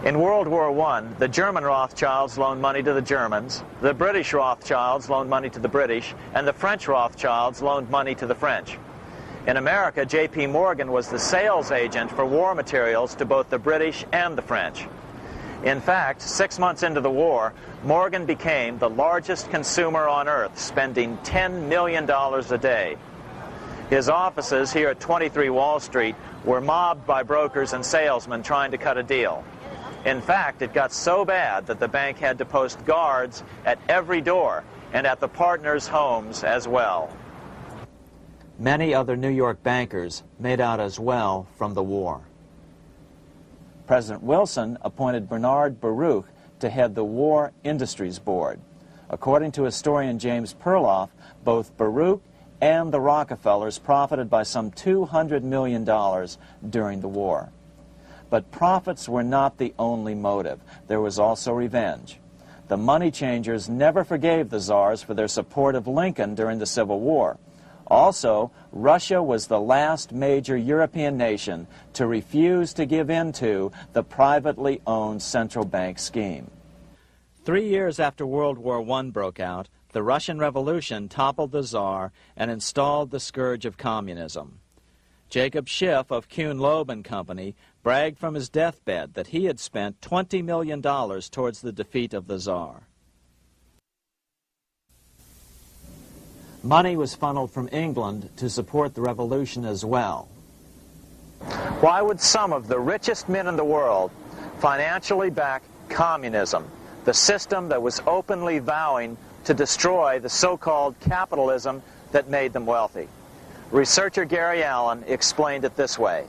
In World War I, the German Rothschilds loaned money to the Germans, the British Rothschilds loaned money to the British, and the French Rothschilds loaned money to the French. In America, J.P. Morgan was the sales agent for war materials to both the British and the French. In fact, 6 months into the war, Morgan became the largest consumer on earth, spending $10 million a day. His offices here at 23 Wall Street were mobbed by brokers and salesmen trying to cut a deal. In fact, it got so bad that the bank had to post guards at every door and at the partners' homes as well. Many other New York bankers made out as well from the war. President Wilson appointed Bernard Baruch to head the War Industries Board. According to historian James Perloff, both Baruch and the Rockefellers profited by some $200 million during the war. But profits were not the only motive. There was also revenge. The money changers never forgave the czars for their support of Lincoln during the Civil War. Also, Russia was the last major European nation to refuse to give in to the privately owned central bank scheme. 3 years after World War I broke out, the Russian Revolution toppled the Tsar and installed the scourge of communism. Jacob Schiff of Kuhn Loeb and Company bragged from his deathbed that he had spent $20 million towards the defeat of the Tsar. Money was funneled from England to support the revolution as well. Why would some of the richest men in the world financially back communism, the system that was openly vowing to destroy the so-called capitalism that made them wealthy? Researcher Gary Allen explained it this way.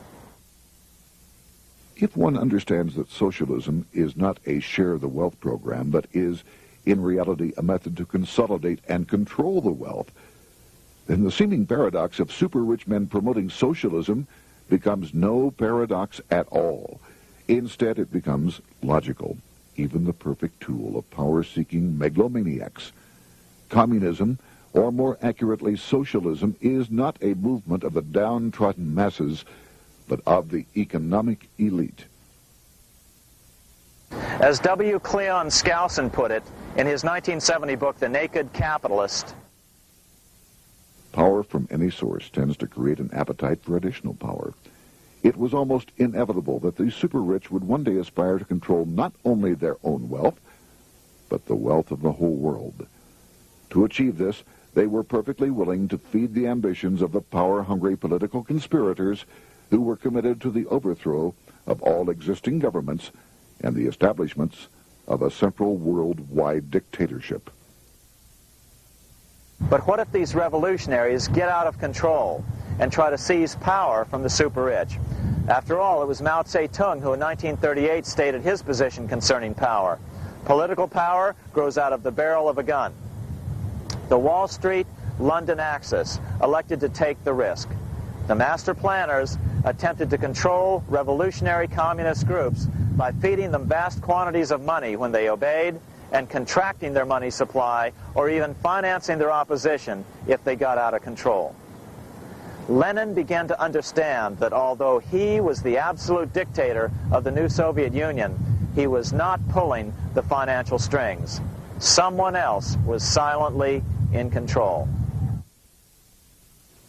If one understands that socialism is not a share the wealth program, but is in reality a method to consolidate and control the wealth, then the seeming paradox of super-rich men promoting socialism becomes no paradox at all. Instead, it becomes logical, even the perfect tool of power-seeking megalomaniacs. Communism, or more accurately socialism, is not a movement of the downtrodden masses, but of the economic elite. As W. Cleon Skousen put it in his 1970 book, The Naked Capitalist, power from any source tends to create an appetite for additional power. It was almost inevitable that the super-rich would one day aspire to control not only their own wealth, but the wealth of the whole world. To achieve this, they were perfectly willing to feed the ambitions of the power-hungry political conspirators who were committed to the overthrow of all existing governments and the establishments of a central worldwide dictatorship. But what if these revolutionaries get out of control and try to seize power from the super-rich? After all, it was Mao Zedong who in 1938 stated his position concerning power. Political power grows out of the barrel of a gun. The Wall Street, London axis elected to take the risk. The master planners attempted to control revolutionary communist groups by feeding them vast quantities of money when they obeyed, and contracting their money supply, or even financing their opposition if they got out of control. Lenin began to understand that although he was the absolute dictator of the new Soviet Union, he was not pulling the financial strings. Someone else was silently in control.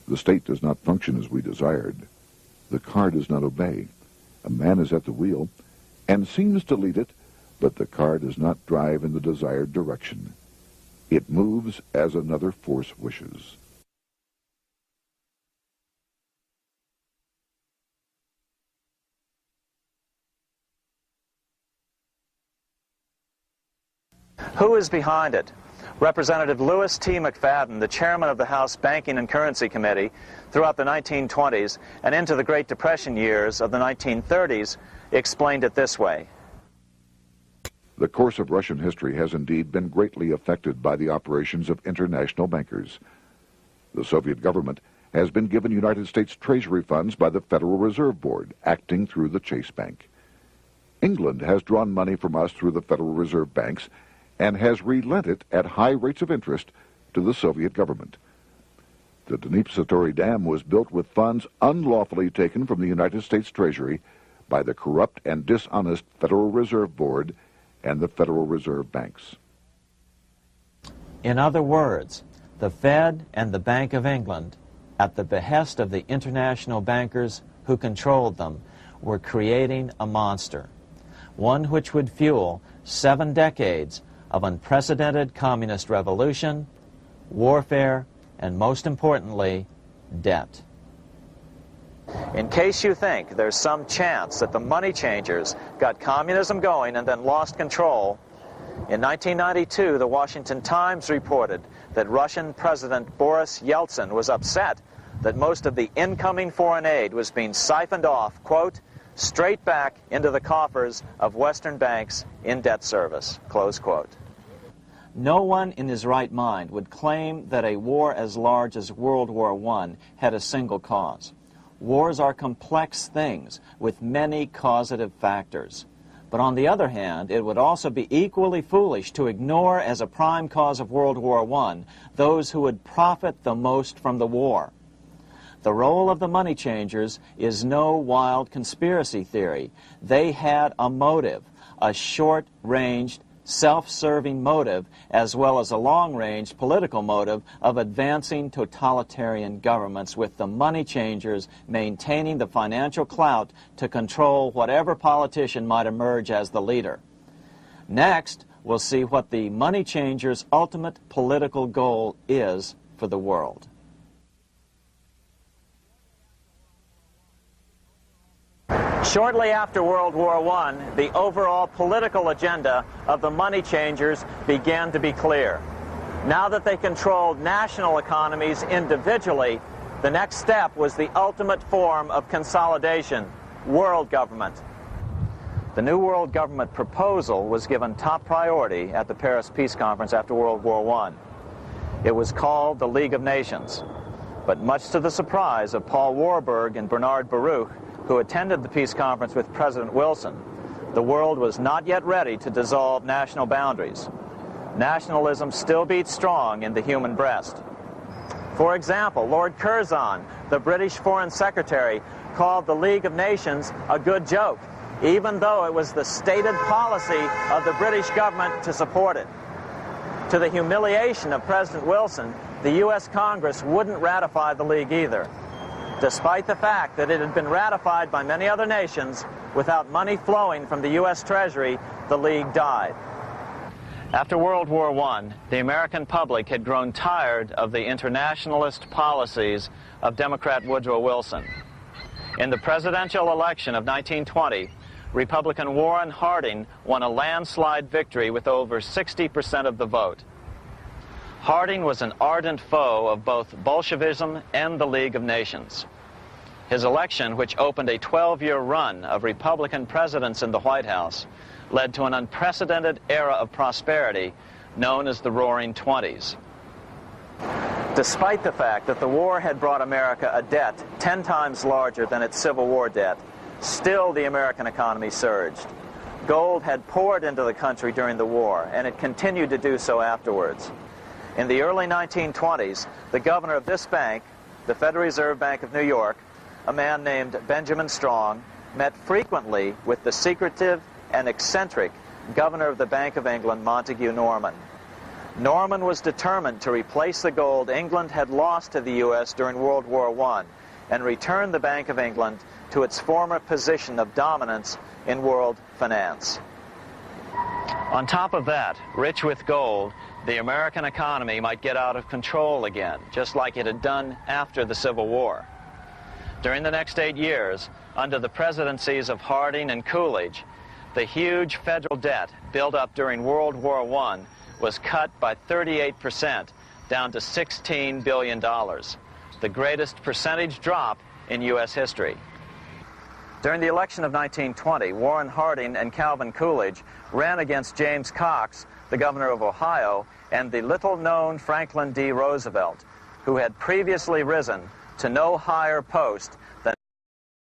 The state does not function as we desired. The car does not obey. A man is at the wheel and seems to lead it, but the car does not drive in the desired direction. It moves as another force wishes. Who is behind it? Representative Louis T. McFadden, the chairman of the House Banking and Currency Committee throughout the 1920s and into the Great Depression years of the 1930s, explained it this way. The course of Russian history has indeed been greatly affected by the operations of international bankers. The Soviet government has been given United States Treasury funds by the Federal Reserve Board, acting through the Chase Bank. England has drawn money from us through the Federal Reserve banks and has relent it at high rates of interest to the Soviet government. The Dnipro Dam was built with funds unlawfully taken from the United States Treasury by the corrupt and dishonest Federal Reserve Board and the Federal Reserve banks. In other words, the Fed and the Bank of England, at the behest of the international bankers who controlled them, were creating a monster, one which would fuel 7 decades of unprecedented communist revolution, warfare, and most importantly, debt. In case you think there's some chance that the money changers got communism going and then lost control, in 1992, the Washington Times reported that Russian President Boris Yeltsin was upset that most of the incoming foreign aid was being siphoned off, quote, straight back into the coffers of Western banks in debt service, close quote. No one in his right mind would claim that a war as large as World War I had a single cause. Wars are complex things with many causative factors. But on the other hand, it would also be equally foolish to ignore as a prime cause of World War I those who would profit the most from the war. The role of the money changers is no wild conspiracy theory. They had a motive, a short-ranged, self-serving motive, as well as a long-range political motive of advancing totalitarian governments, with the money changers maintaining the financial clout to control whatever politician might emerge as the leader. Next, we'll see what the money changers' ultimate political goal is for the world. Shortly after World War I, the overall political agenda of the money changers began to be clear. Now that they controlled national economies individually, the next step was the ultimate form of consolidation, world government. The new world government proposal was given top priority at the Paris Peace Conference after World War I. It was called the League of Nations, but much to the surprise of Paul Warburg and Bernard Baruch, who attended the peace conference with President Wilson, the world was not yet ready to dissolve national boundaries. Nationalism still beats strong in the human breast. For example, Lord Curzon, the British Foreign Secretary, called the League of Nations a good joke, even though it was the stated policy of the British government to support it. To the humiliation of President Wilson, the U.S. Congress wouldn't ratify the League either. Despite the fact that it had been ratified by many other nations, without money flowing from the U.S. Treasury, the League died. After World War I, the American public had grown tired of the internationalist policies of Democrat Woodrow Wilson. In the presidential election of 1920, Republican Warren Harding won a landslide victory with over 60% of the vote. Harding was an ardent foe of both Bolshevism and the League of Nations. His election, which opened a 12-year run of Republican presidents in the White House, led to an unprecedented era of prosperity known as the Roaring Twenties. Despite the fact that the war had brought America a debt 10 times larger than its Civil War debt, still the American economy surged. Gold had poured into the country during the war, and it continued to do so afterwards. In the early 1920s, the governor of this bank, the Federal Reserve Bank of New York, a man named Benjamin Strong, met frequently with the secretive and eccentric governor of the Bank of England, Montague Norman. Norman was determined to replace the gold England had lost to the U.S. during World War I and return the Bank of England to its former position of dominance in world finance. On top of that, rich with gold, the American economy might get out of control again, just like it had done after the Civil War. During the next 8 years, under the presidencies of Harding and Coolidge, the huge federal debt built up during World War I was cut by 38%, down to $16 billion, the greatest percentage drop in U.S. history. During the election of 1920, Warren Harding and Calvin Coolidge ran against James Cox, the governor of Ohio, and the little-known Franklin D. Roosevelt, who had previously risen to no higher post